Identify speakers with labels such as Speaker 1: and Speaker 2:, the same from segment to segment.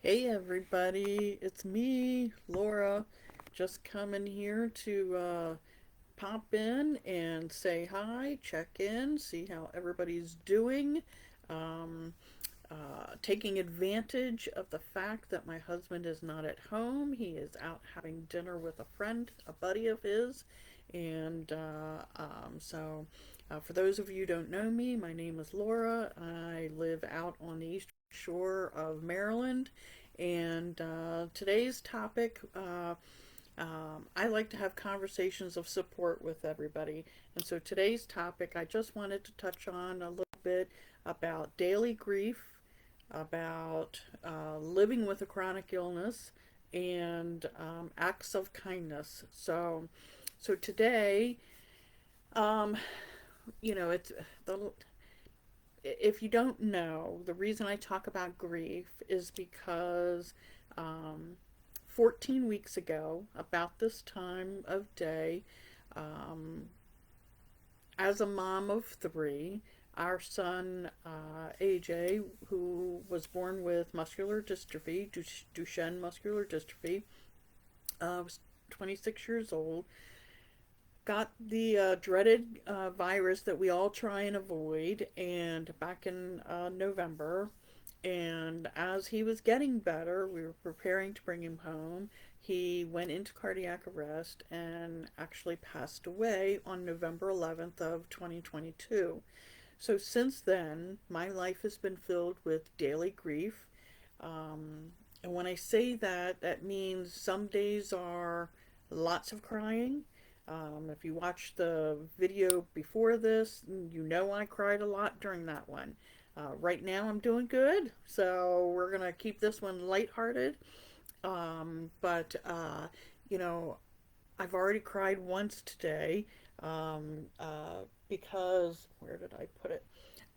Speaker 1: Hey everybody, it's me, Laura, just coming here to pop in and say hi, check in, see how everybody's doing. Um, Taking advantage of the fact that my husband is not at home. He is out having dinner with a friend, a buddy of his. And for those of you who don't know me, my name is Laura. I live out on the east shore of Maryland. And today's topic, I like to have conversations of support with everybody. And so today's topic, I just wanted to touch on a little bit about daily grief, about living with a chronic illness, and acts of kindness. So today, um, it's the if you don't know, the reason I talk about grief is because um, 14 weeks ago, about this time of day, um, as a mom of three, our son AJ, who was born with muscular dystrophy, Duchenne muscular dystrophy, was 26 years old, got the dreaded virus that we all try and avoid, and back in November. And as he was getting better, we were preparing to bring him home. He went into cardiac arrest and actually passed away on November 11th of 2022. So since then, my life has been filled with daily grief. And when I say that, that means some days are lots of crying. If you watch the video before this, you know I cried a lot during that one. Right now I'm doing good, so we're gonna keep this one lighthearted. But you know, I've already cried once today, um, uh, because where did I put it?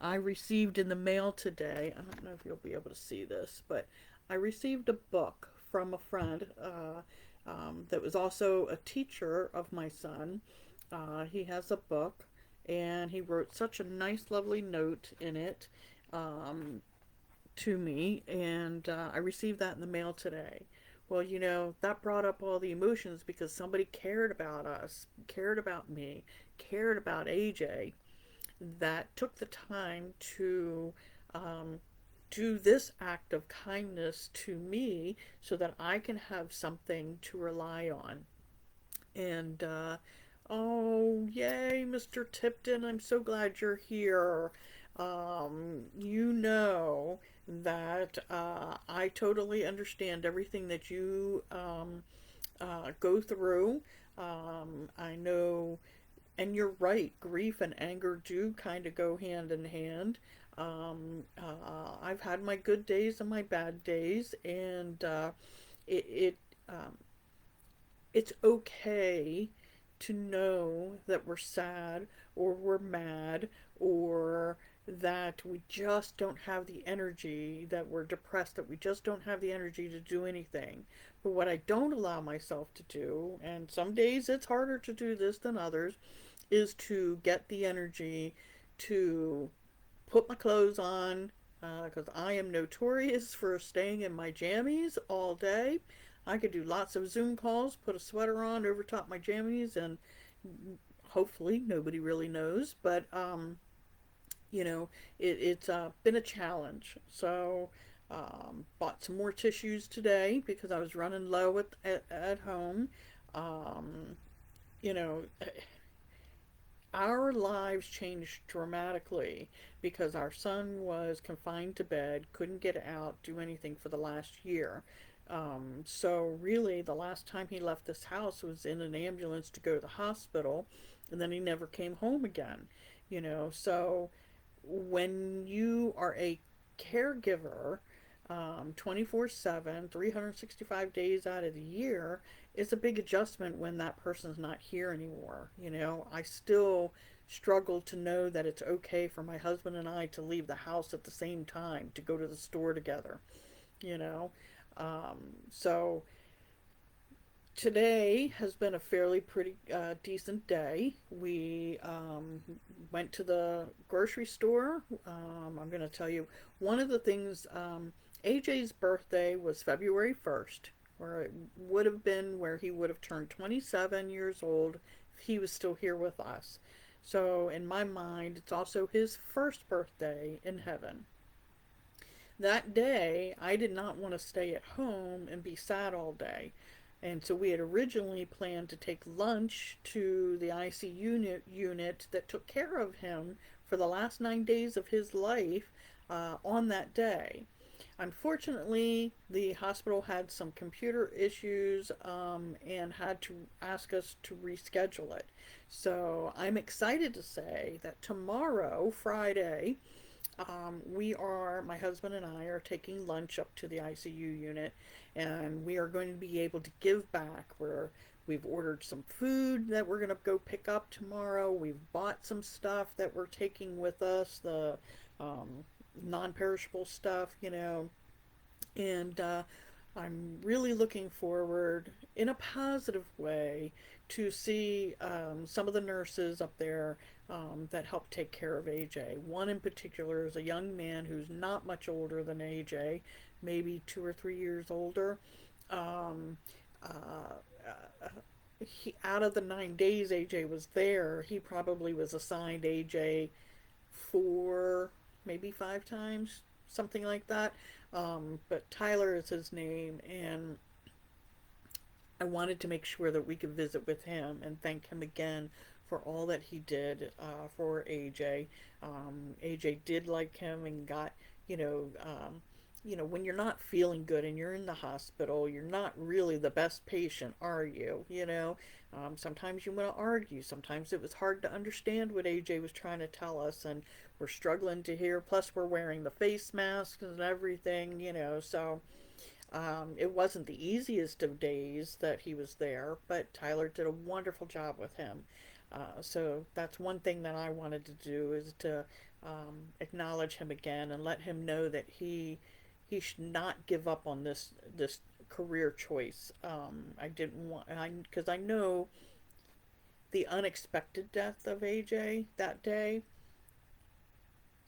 Speaker 1: I received in the mail today. I don't know if you'll be able to see this, but I received a book from a friend that was also a teacher of my son. He has a book, and he wrote such a nice, lovely note in it um, to me, and I received that in the mail today. Well, that brought up all the emotions because somebody cared about us, cared about me, cared about AJ, that took the time to um, do this act of kindness to me so that I can have something to rely on. And oh, yay, Mr. Tipton, I'm so glad you're here. You know that I totally understand everything that you go through. I know, and you're right, grief and anger do kind of go hand in hand. I've had my good days and my bad days, and it, it um, it's okay to know that we're sad or we're mad or that we just don't have the energy, that we're depressed, that we just don't have the energy to do anything. But what I don't allow myself to do, and some days it's harder to do this than others, is to get the energy to put my clothes on, because I am notorious for staying in my jammies all day. I could do lots of Zoom calls, put a sweater on over top my jammies, and hopefully nobody really knows. But it's been a challenge. So bought some more tissues today because I was running low at home. Um, you know, our lives changed dramatically because our son was confined to bed, couldn't get out, do anything for the last year. So really, the last time he left this house was in an ambulance to go to the hospital, and then he never came home again. So when you are a caregiver, 24/7, 365 days out of the year, it's a big adjustment when that person's not here anymore. I still struggle to know that it's okay for my husband and I to leave the house at the same time to go to the store together, you know. So today has been a fairly pretty decent day. We went to the grocery store. I'm going to tell you one of the things. AJ's birthday was February 1st, where it would have been where he would have turned 27 years old if he was still here with us. So, in my mind, it's also his first birthday in heaven. That day, I did not want to stay at home and be sad all day. And so we had originally planned to take lunch to the ICU unit that took care of him for the last 9 days of his life on that day. Unfortunately, the hospital had some computer issues and had to ask us to reschedule it. So I'm excited to say that tomorrow, Friday, my husband and I are taking lunch up to the ICU unit, and we are going to be able to give back. We've ordered some food that we're going to go pick up tomorrow. We've bought some stuff that we're taking with us, the non perishable stuff, and I'm really looking forward in a positive way to see some of the nurses up there that help take care of AJ. One in particular is a young man who's not much older than AJ, maybe 2 or 3 years older. Um, uh, Out of the 9 days AJ was there, he probably was assigned AJ 4, maybe 5 times, something like that. But Tyler is his name, and I wanted to make sure that we could visit with him and thank him again for all that he did for AJ. AJ did like him and got, you know, um, when you're not feeling good and you're in the hospital, you're not really the best patient, are you? Sometimes you want to argue. Sometimes it was hard to understand what AJ was trying to tell us, and we're struggling to hear. Plus, we're wearing the face masks and everything, so it wasn't the easiest of days that he was there, but Tyler did a wonderful job with him. So that's one thing that I wanted to do is to acknowledge him again and let him know that he should not give up on this career choice. I didn't want because I know the unexpected death of AJ that day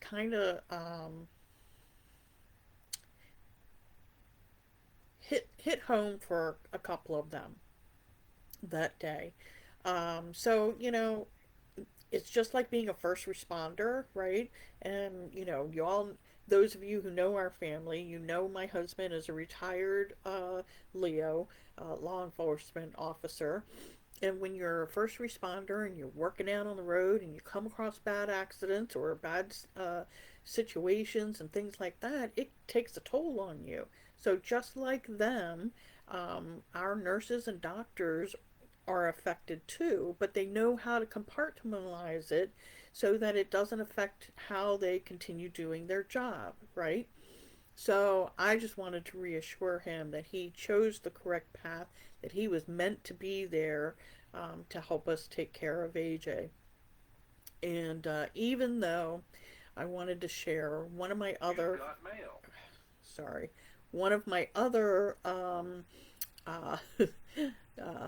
Speaker 1: kind of hit home for a couple of them that day. So it's just like being a first responder, right? And you all, those of you who know our family, my husband is a retired Leo, law enforcement officer. And when you're a first responder and you're working out on the road and you come across bad accidents or bad situations and things like that, it takes a toll on you. So just like them, our nurses and doctors are affected too, but they know how to compartmentalize it so that it doesn't affect how they continue doing their job, right? So I just wanted to reassure him that he chose the correct path, that he was meant to be there to help us take care of AJ. And even though I wanted to share one of my other, sorry, one of my other,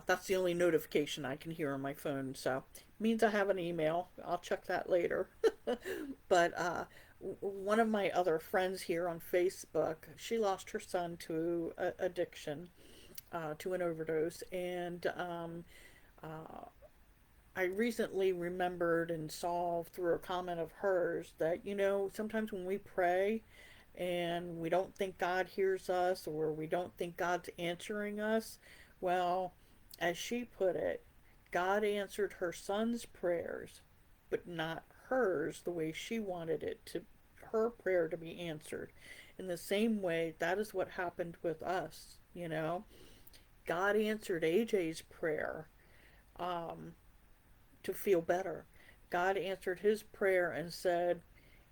Speaker 1: that's the only notification I can hear on my phone, so it means I have an email. I'll check that later. But one of my other friends here on Facebook, she lost her son to addiction, to an overdose, and uh, I recently remembered and saw through a comment of hers that, sometimes when we pray and we don't think God hears us or we don't think God's answering us, well, as she put it, God answered her son's prayers, but not hers the way she wanted her prayer to be answered. In the same way, that is what happened with us. God answered AJ's prayer um, to feel better. God answered his prayer and said,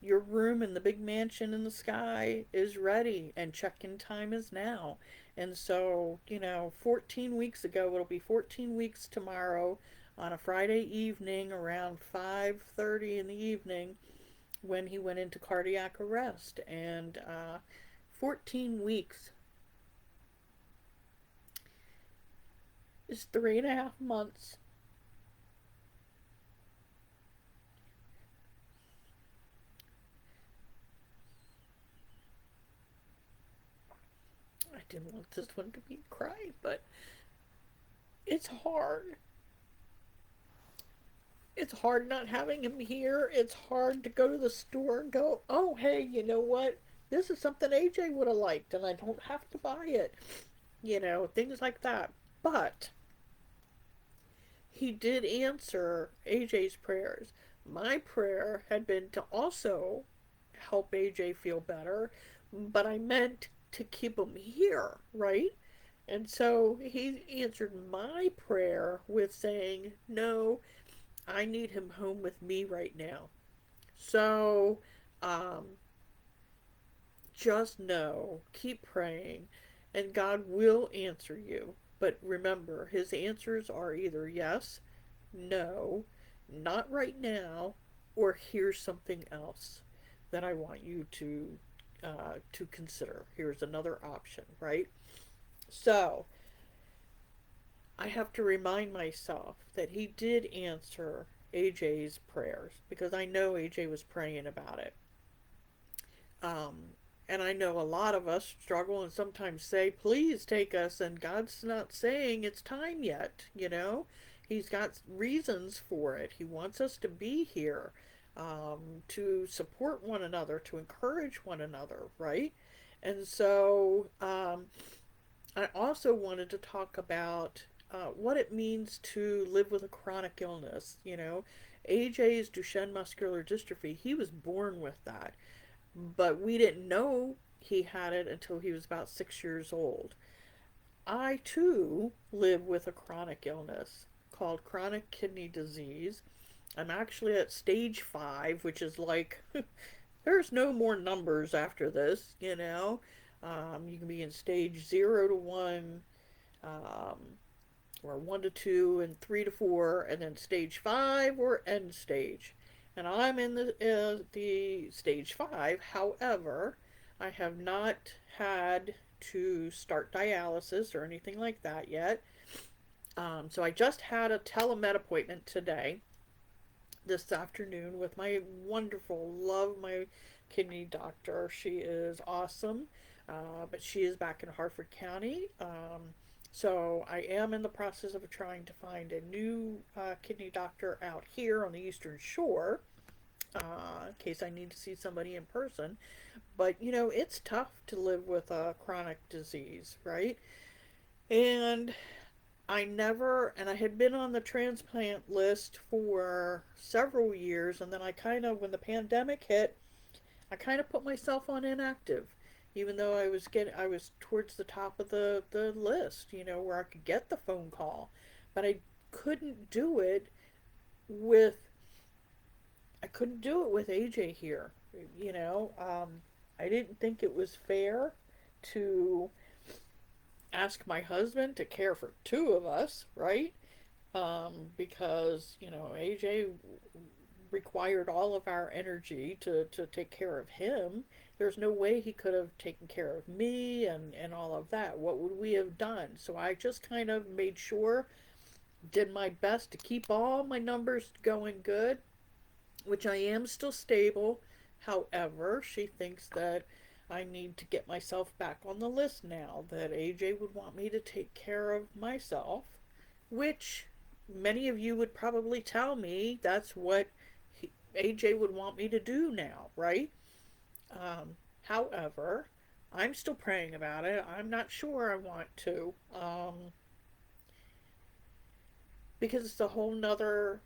Speaker 1: your room in the big mansion in the sky is ready and check-in time is now. And so, 14 weeks ago, it'll be 14 weeks tomorrow on a Friday evening around 5:30 in the evening when he went into cardiac arrest. And 14 weeks is 3.5 months. didn't want this one to be crying, but it's hard. It's hard not having him here. It's hard to go to the store and go, oh, hey, you know what? This is something AJ would have liked, and I don't have to buy it. Things like that. But he did answer AJ's prayers. My prayer had been to also help AJ feel better, but I meant to keep him here, right? And so he answered my prayer with saying, no, I need him home with me right now. So um, just know, keep praying, and God will answer you. But remember, his answers are either yes, no, not right now, or here's something else that I want you to consider. Here's another option, right? So I have to remind myself that he did answer AJ's prayers because I know AJ was praying about it. Um, and I know a lot of us struggle and sometimes say, please take us, and God's not saying it's time yet, He's got reasons for it. He wants us to be here, to support one another, to encourage one another, right? And so I also wanted to talk about what it means to live with a chronic illness. AJ's Duchenne muscular dystrophy, he was born with that, but we didn't know he had it until he was about 6 years old. I too live with a chronic illness called chronic kidney disease. I'm actually at stage 5, which is like, there's no more numbers after this. You can be in stage 0 to 1, um, or 1 to 2, and 3 to 4, and then stage 5 or end stage. And I'm in the stage 5. However, I have not had to start dialysis or anything like that yet. So I just had a telemed appointment today, this afternoon, with my wonderful, love my kidney doctor. She is awesome, but she is back in Harford County. So I am in the process of trying to find a new kidney doctor out here on the Eastern Shore, in case I need to see somebody in person. But it's tough to live with a chronic disease, right? And I had been on the transplant list for several years, and then when the pandemic hit, I kind of put myself on inactive, even though I was towards the top of the list, where I could get the phone call, but couldn't do it with I couldn't do it with AJ here. I didn't think it was fair to ask my husband to care for two of us, right? Because AJ required all of our energy to take care of him. There's no way he could have taken care of me and all of that. What would we have done? So I just kind of made sure, did my best to keep all my numbers going good, which I am still stable. However, she thinks that I need to get myself back on the list now, that AJ would want me to take care of myself, which many of you would probably tell me that's what AJ would want me to do now, right? However, I'm still praying about it. I'm not sure I want to, because it's a whole nother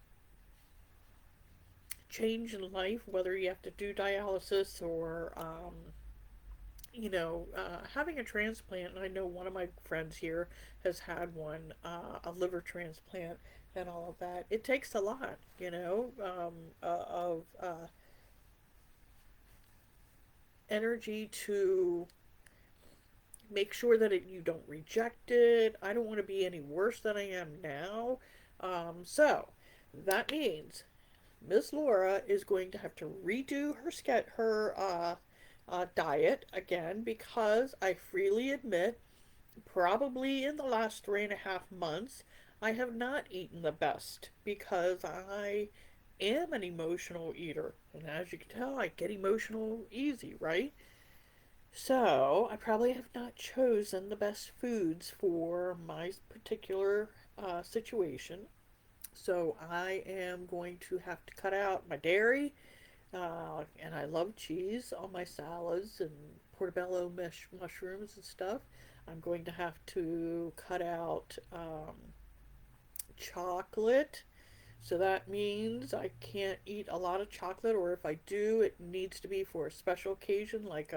Speaker 1: change in life, whether you have to do dialysis or, having a transplant. And I know one of my friends here has had one, a liver transplant and all of that. It takes a lot, of energy to make sure that you don't reject it. I don't want to be any worse than I am now. So that means Miss Laura is going to have to redo her diet again, because I freely admit, probably in the last 3.5 months, I have not eaten the best because I am an emotional eater. And as you can tell, I get emotional easy, right? So I probably have not chosen the best foods for my particular situation. So I am going to have to cut out my dairy, and I love cheese on my salads and portobello mushrooms and stuff. I'm going to have to cut out chocolate. So that means I can't eat a lot of chocolate, or if I do, it needs to be for a special occasion like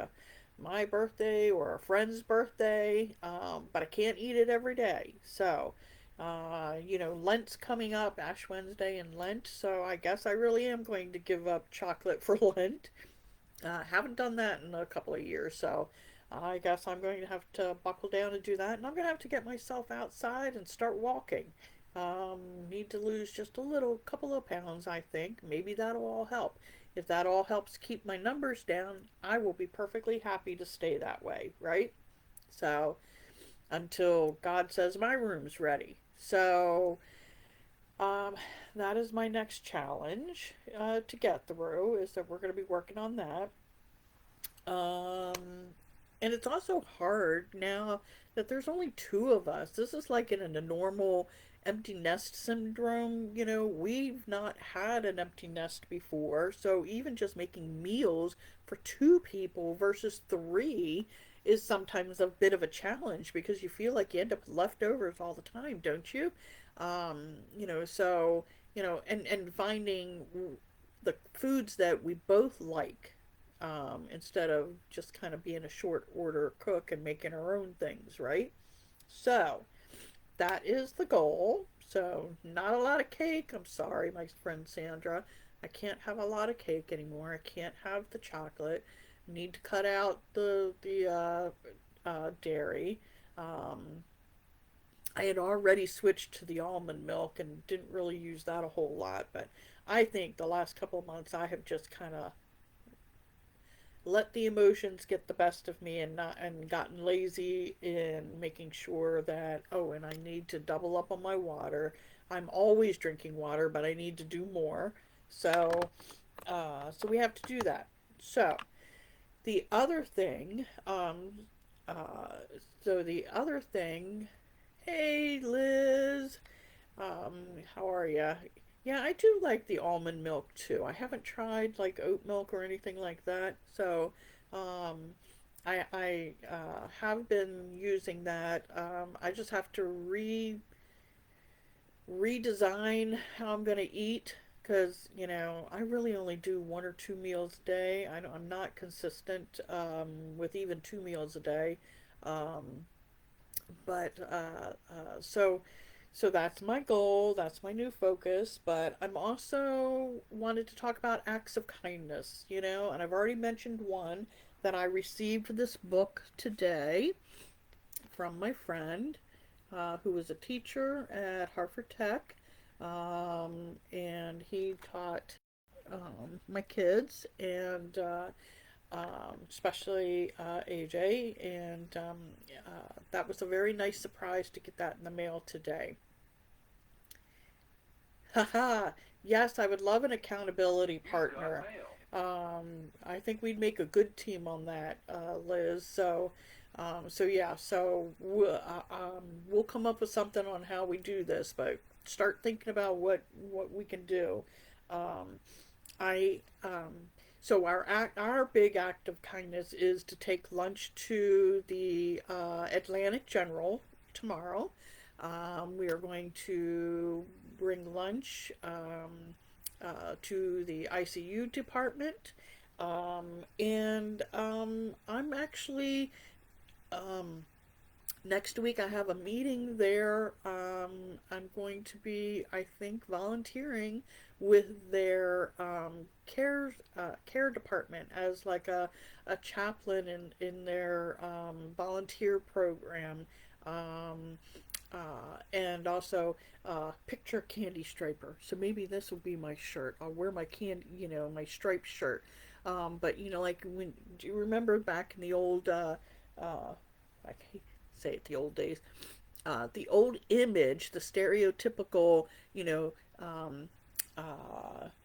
Speaker 1: my birthday or a friend's birthday. But I can't eat it every day. So, Lent's coming up, Ash Wednesday and Lent. So I guess I really am going to give up chocolate for Lent. Haven't done that in a couple of years, so I guess I'm going to have to buckle down and do that, and I'm going to have to get myself outside and start walking. Need to lose just a little couple of pounds, I think. Maybe that'll all help. If that all helps keep my numbers down, I will be perfectly happy to stay that way, right? So, until God says my room's ready. So, um, that is my next challenge to get through, is that we're going to be working on that. And it's also hard now that there's only two of us. This is like in a normal empty nest syndrome. We've not had an empty nest before. So even just making meals for two people versus three is sometimes a bit of a challenge because you feel like you end up with leftovers all the time, don't you? And finding the foods that we both like, instead of just kind of being a short order cook and making our own things, right? So that is the goal. So not a lot of cake. I'm sorry, my friend Sandra. I can't have a lot of cake anymore. I can't have the chocolate. I need to cut out the dairy. Um, I had already switched to the almond milk and didn't really use that a whole lot, but I think the last couple of months I have just kind of let the emotions get the best of me and gotten lazy in making sure that, oh, and I need to double up on my water. I'm always drinking water, but I need to do more. So we have to do that. So the other thing, uh, the other thing, hey Liz, how are ya? Yeah, I do like the almond milk too. I haven't tried like oat milk or anything like that. So, um, I have been using that. I just have to redesign how I'm gonna eat because I really only do one or two meals a day. I'm not consistent with even two meals a day. Um, but that's my goal. That's my new focus. But I'm also wanted to talk about acts of kindness, and I've already mentioned one that I received this book today from my friend, who was a teacher at Harvard Tech, and he taught my kids and especially AJ, and that was a very nice surprise to get that in the mail today. Haha, yes, I would love an accountability partner. I think we'd make a good team on that, Liz. So yeah, we'll come up with something on how we do this, but start thinking about what we can do. Um, I so our big act of kindness is to take lunch to the Atlantic General tomorrow. We are going to bring lunch to the ICU department, and I'm actually um, next week I have a meeting there. I'm going to be, I think, volunteering with their care department as like a chaplain in their volunteer program. Um, and also picture candy striper. So maybe this will be my shirt. I'll wear my my striped shirt. But like when do you remember back in the old I can't say it the old days, the old image, the stereotypical,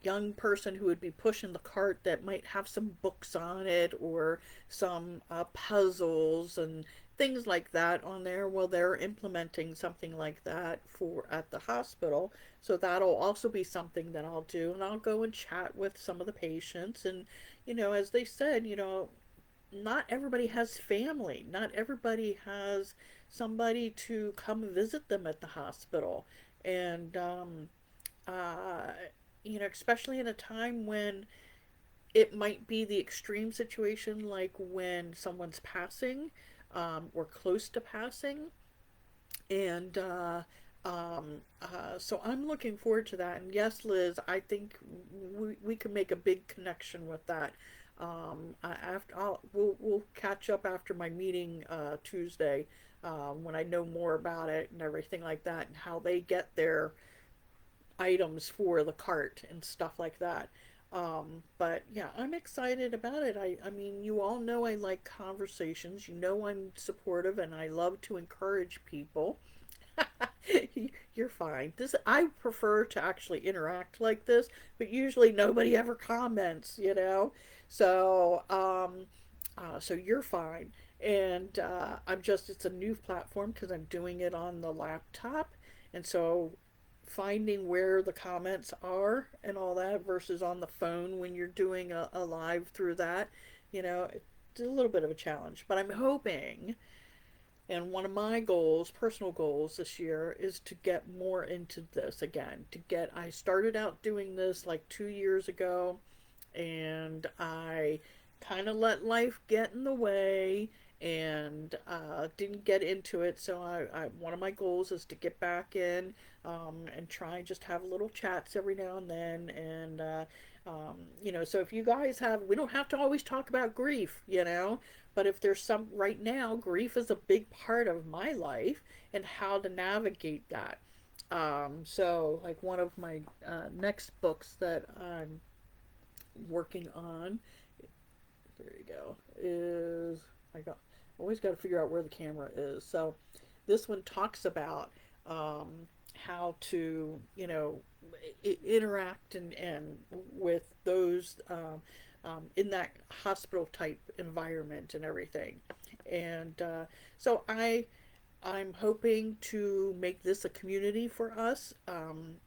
Speaker 1: young person who would be pushing the cart that might have some books on it or some puzzles and things like that on there. Well, they're implementing something like that for at the hospital. So that'll also be something that I'll do, and I'll go and chat with some of the patients. And as they said, not everybody has family. Not everybody has somebody to come visit them at the hospital. And uh, especially in a time when it might be the extreme situation, like when someone's passing, or close to passing. And so I'm looking forward to that. And yes, Liz, I think we can make a big connection with that. We'll catch up after my meeting Tuesday, when I know more about it and everything like that, and how they get their items for the cart and stuff like that. But yeah, I'm excited about it. I mean, you all know I like conversations. You know I'm supportive and I love to encourage people. You're fine. This I prefer to actually interact like this, but usually nobody ever comments, So, so you're fine. And I'm just it's a new platform because I'm doing it on the laptop, and so finding where the comments are and all that versus on the phone when you're doing a live through that, it's a little bit of a challenge. But I'm hoping, and one of my goals, personal goals this year, is to get more into this again. I started out doing this like 2 years ago, and I kind of let life get in the way and didn't get into it. So one of my goals is to get back in, and try and just have little chats every now and then. And so if you guys have, we don't have to always talk about grief, but if there's some right now, grief is a big part of my life and how to navigate that. So like one of my next books that I'm working on, there you go, is I got always got to figure out where the camera is. So this one talks about how to interact and with those in that hospital type environment and everything. And so I'm hoping to make this a community for us,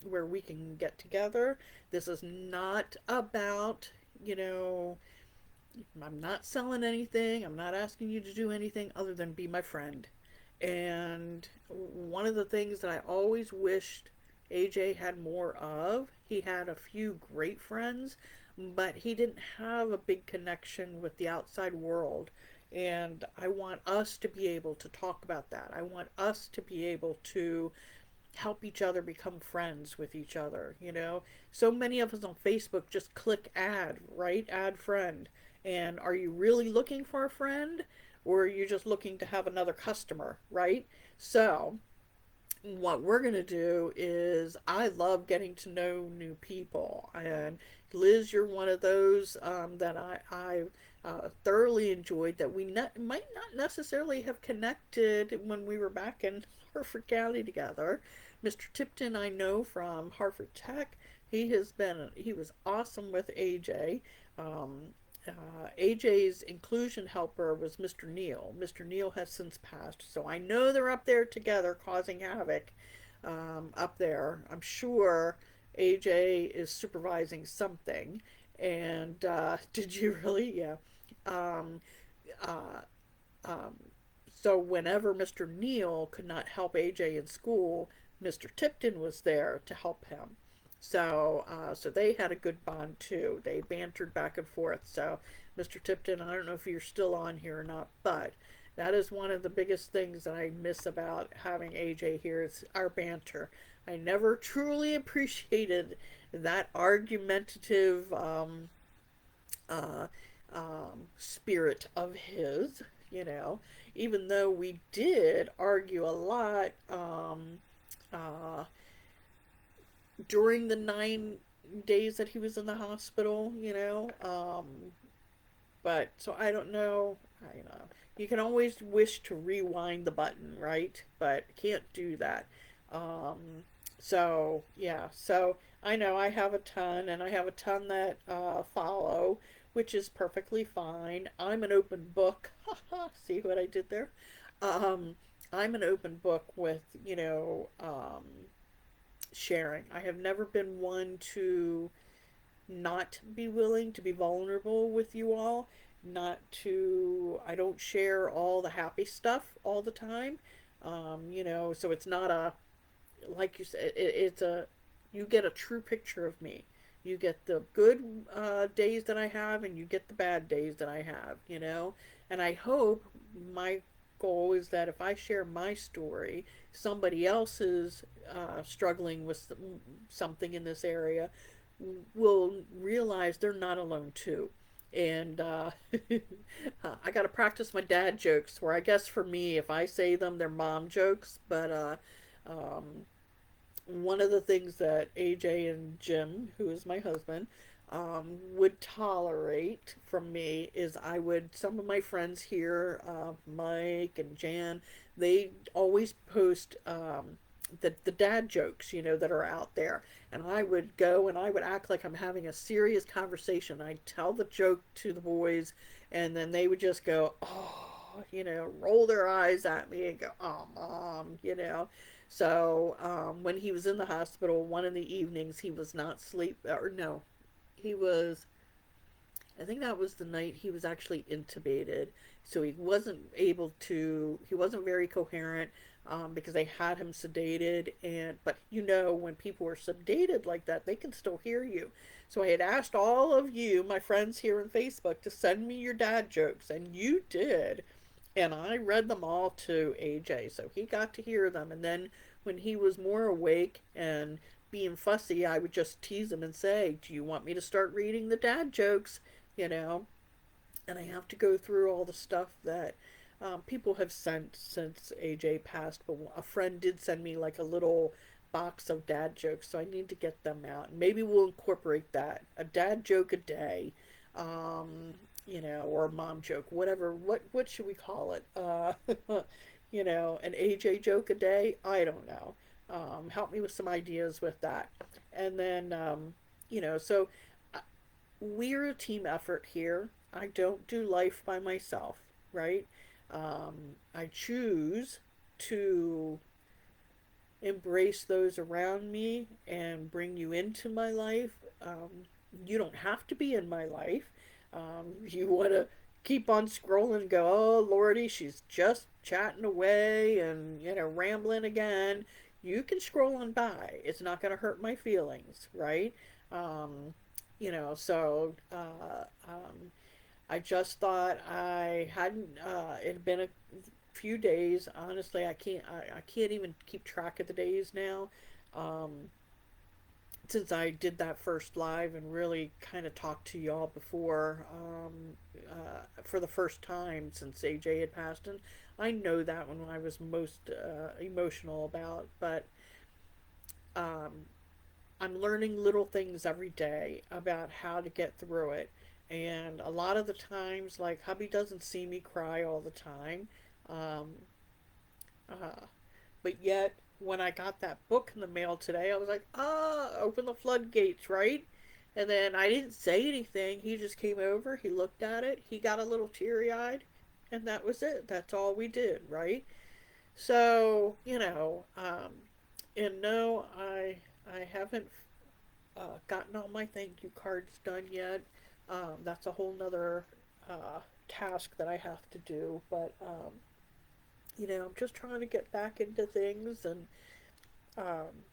Speaker 1: where we can get together. This is not about, you know, I'm not selling anything. I'm not asking you to do anything other than be my friend. And one of the things that I always wished AJ had more of, he had a few great friends, but he didn't have a big connection with the outside world. And I want us to be able to talk about that. I want us to be able to help each other become friends with each other. So many of us on Facebook just click add, right? Add friend. And are you really looking for a friend, or are you just looking to have another customer, right? So what we're going to do is, I love getting to know new people. And Liz, you're one of those that I thoroughly enjoyed, that we might not necessarily have connected when we were back in Harford County together. Mr. Tipton, I know from Harford Tech. He was awesome with AJ. AJ's inclusion helper was Mr. Neal. Mr. Neal has since passed, so I know they're up there together causing havoc up there. I'm sure AJ is supervising something. And did you really? Yeah. Um, uh, um, so whenever Mr. Neal could not help AJ in school, Mr. Tipton was there to help him. So they had a good bond too. They bantered back and forth. So, Mr. Tipton, I don't know if you're still on here or not, but that is one of the biggest things that I miss about having AJ here, is our banter. I never truly appreciated that argumentative uh, spirit of his, you know, even though we did argue a lot uh, during the 9 days that he was in the hospital, but so I don't know. I know you can always wish to rewind the button, right? But can't do that. Um, so yeah, so I know I have a ton, and I have a ton that follow, which is perfectly fine. I'm an open book. See what I did there? Um, I'm an open book with, sharing. I have never been one to not be willing to be vulnerable with you all, not to, I don't share all the happy stuff all the time. So it's not a, like you said, it's a, you get a true picture of me. You get the good days that I have, and you get the bad days that I have. And I hope my goal is that if I share my story, somebody else is struggling with something in this area will realize they're not alone too. And I got to practice my dad jokes, where I guess for me, if I say them, they're mom jokes. But um, one of the things that AJ and Jim, who is my husband, would tolerate from me is some of my friends here, Mike and Jan, they always post the dad jokes, that are out there. And I would go and I would act like I'm having a serious conversation. I'd tell the joke to the boys, and then they would just go, oh, roll their eyes at me and go, oh, mom. So when he was in the hospital, one of the evenings he was not sleep, or no, he was. I think that was the night he was actually intubated, so he wasn't able to. He wasn't very coherent because they had him sedated, but when people are sedated like that, they can still hear you. So I had asked all of you, my friends here on Facebook, to send me your dad jokes, and you did. And I read them all to AJ, so he got to hear them. And then when he was more awake and being fussy, I would just tease him and say, do you want me to start reading the dad jokes? You know? And I have to go through all the stuff that people have sent since AJ passed. But a friend did send me like a little box of dad jokes, so I need to get them out. Maybe we'll incorporate that, a dad joke a day, um, or a mom joke, whatever. What should we call it? An AJ joke a day. I don't know. Help me with some ideas with that, and then so uh, we're a team effort here. I don't do life by myself, right? I choose to embrace those around me and bring you into my life. You don't have to be in my life. You want to keep on scrolling and go, oh, Lordy, she's just chatting away and, rambling again. You can scroll on by. It's not going to hurt my feelings, right? Um, I just thought I hadn't, it had been a few days. Honestly, I can't even keep track of the days now. Um, since I did that first live and really kind of talked to y'all before, for the first time since AJ had passed. And I know that when I was most emotional about, but um, I'm learning little things every day about how to get through it. And a lot of the times, like, hubby doesn't see me cry all the time. Um, uh, but yet, when I got that book in the mail today, I was like, open the floodgates, right? And then I didn't say anything. He just came over, he looked at it, he got a little teary eyed, and that was it. That's all we did, right? So, and no, I haven't gotten all my thank you cards done yet. That's a whole nother task that I have to do. But I'm just trying to get back into things, and um,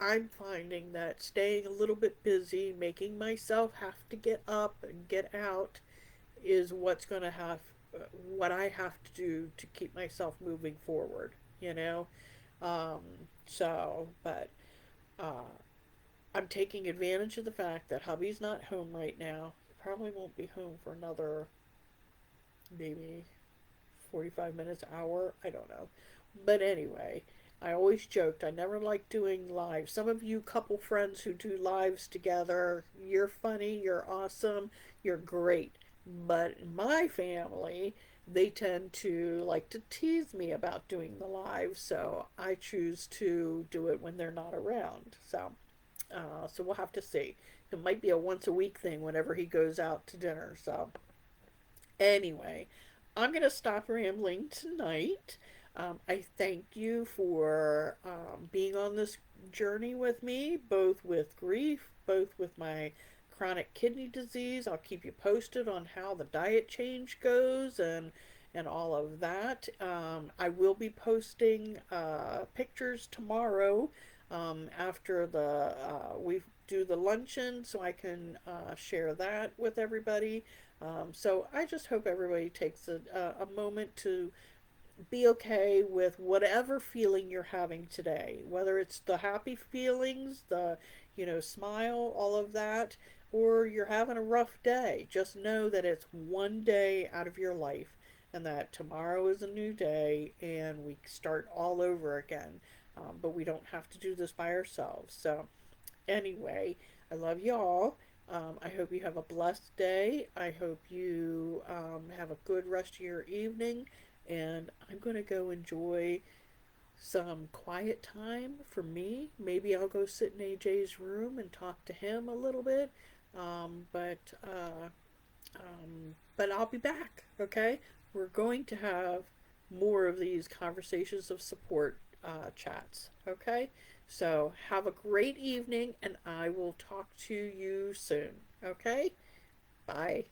Speaker 1: I'm finding that staying a little bit busy, making myself have to get up and get out, is what I have to do to keep myself moving forward. You know, um, but uh, I'm taking advantage of the fact that hubby's not home right now. He probably won't be home for another maybe 45 minutes, hour. I don't know. But anyway, I always joked I never liked doing live. Some of you couple friends who do lives together, you're funny, you're awesome, you're great. But in my family, they tend to like to tease me about doing the live, so I choose to do it when they're not around. So we'll have to see. It might be a once a week thing whenever he goes out to dinner. So anyway, I'm going to stop rambling tonight. I thank you for being on this journey with me, both with grief, both with my chronic kidney disease. I'll keep you posted on how the diet change goes and all of that. I will be posting pictures tomorrow after the we do the luncheon, so I can share that with everybody. So I just hope everybody takes a moment to be okay with whatever feeling you're having today, whether it's the happy feelings, the, smile, all of that, or you're having a rough day. Just know that it's one day out of your life and that tomorrow is a new day and we start all over again. But we don't have to do this by ourselves. So, anyway, I love y'all. I hope you have a blessed day. I hope you have a good rest of your evening. And I'm going to go enjoy some quiet time for me. Maybe I'll go sit in AJ's room and talk to him a little bit. Um, but uh, but I'll be back. Okay, we're going to have more of these conversations of support chats. Okay, so have a great evening, and I will talk to you soon. Okay, bye.